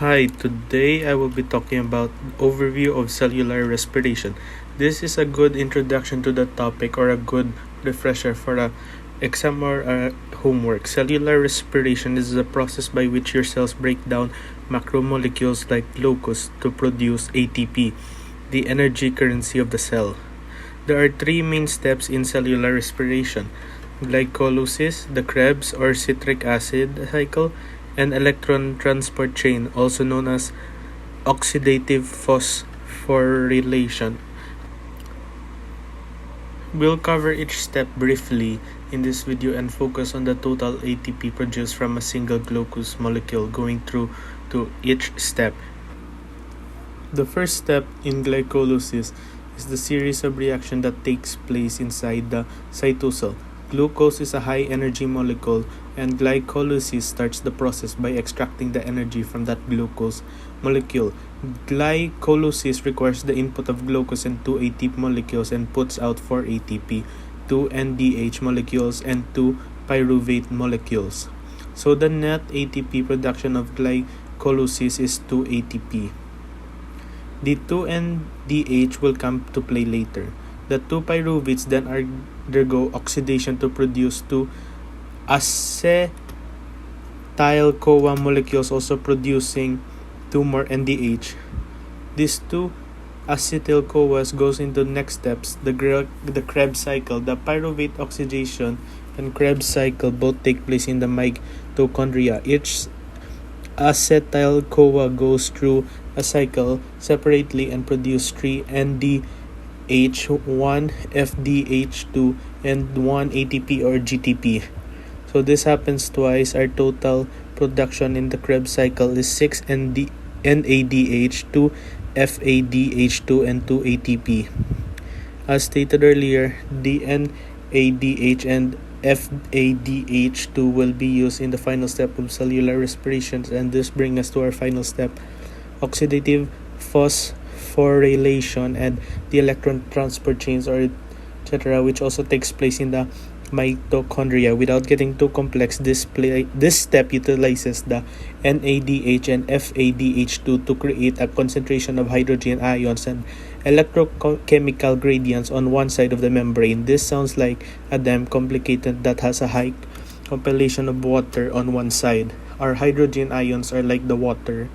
Hi, today I will be talking about overview of cellular respiration. This is a good introduction to the topic or a good refresher for a exam or a homework. Cellular respiration is the process by which your cells break down macromolecules like glucose to produce ATP, the energy currency of the cell. There are three main steps in cellular respiration: glycolysis, the Krebs or citric acid cycle, and electron transport chain, also known as oxidative phosphorylation. We'll cover each step briefly in this video and focus on the total ATP produced from a single glucose molecule going through to each step. The first step in glycolysis is the series of reaction that takes place inside the cytosol. Glucose is a high energy molecule, and glycolysis starts the process by extracting the energy from that glucose molecule. Glycolysis requires the input of glucose and 2 ATP molecules and puts out 4 ATP, 2 NDH molecules, and 2 pyruvate molecules. So the net ATP production of glycolysis is 2 ATP. The 2 NDH will come to play later. The 2 pyruvates then undergo oxidation to produce 2 acetyl-CoA molecules, also producing 2 more NDH. These 2 acetyl-CoAs goes into next steps, the Krebs cycle. The pyruvate oxidation and Krebs cycle both take place in the mitochondria. Each acetyl-CoA goes through a cycle separately and produce 3 NDH, 1 FDH2, and 1 ATP or GTP. So this happens twice. Our total production in the Krebs cycle is 6 NADH, 2 FADH2, and 2 ATP. As stated earlier, the NADH and FADH2 will be used in the final step of cellular respiration, and this brings us to our final step, oxidative phosphorylation and the electron transport chains, or etc., which also takes place in the mitochondria. Without getting too complex, this step utilizes the NADH and FADH2 to create a concentration of hydrogen ions and electrochemical gradients on one side of the membrane. This sounds like a dam complicated that has a high compilation of water on one side. Our hydrogen ions are like the water.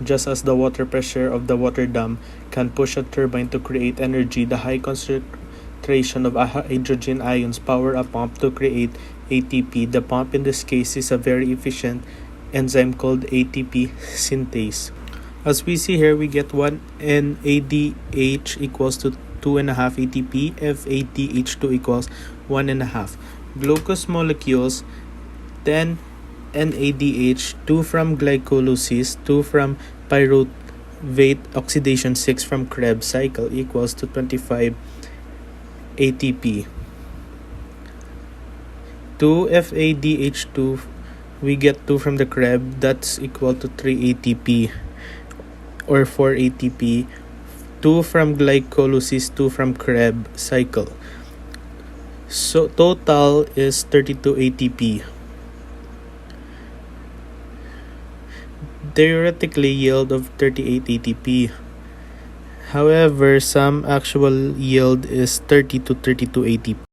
Just as the water pressure of the water dam can push a turbine to create energy, the high concentration of hydrogen ions power a pump to create ATP. The pump in this case is a very efficient enzyme called ATP synthase. As we see here, we get 1 NADH equals to 2.5 ATP, FADH2 equals 1.5. Glucose molecules, 10 NADH, 2 from glycolysis, 2 from pyruvate oxidation, 6 from Krebs cycle equals to 25 ATP. 2 FADH2, we get 2 from the Krebs, that's equal to 3 ATP or 4 ATP. 2 from glycolysis, 2 from Krebs cycle. So total is 32 ATP. Theoretically, yield of 38 ATP. However, some actual yield is 30 to 32 ATP.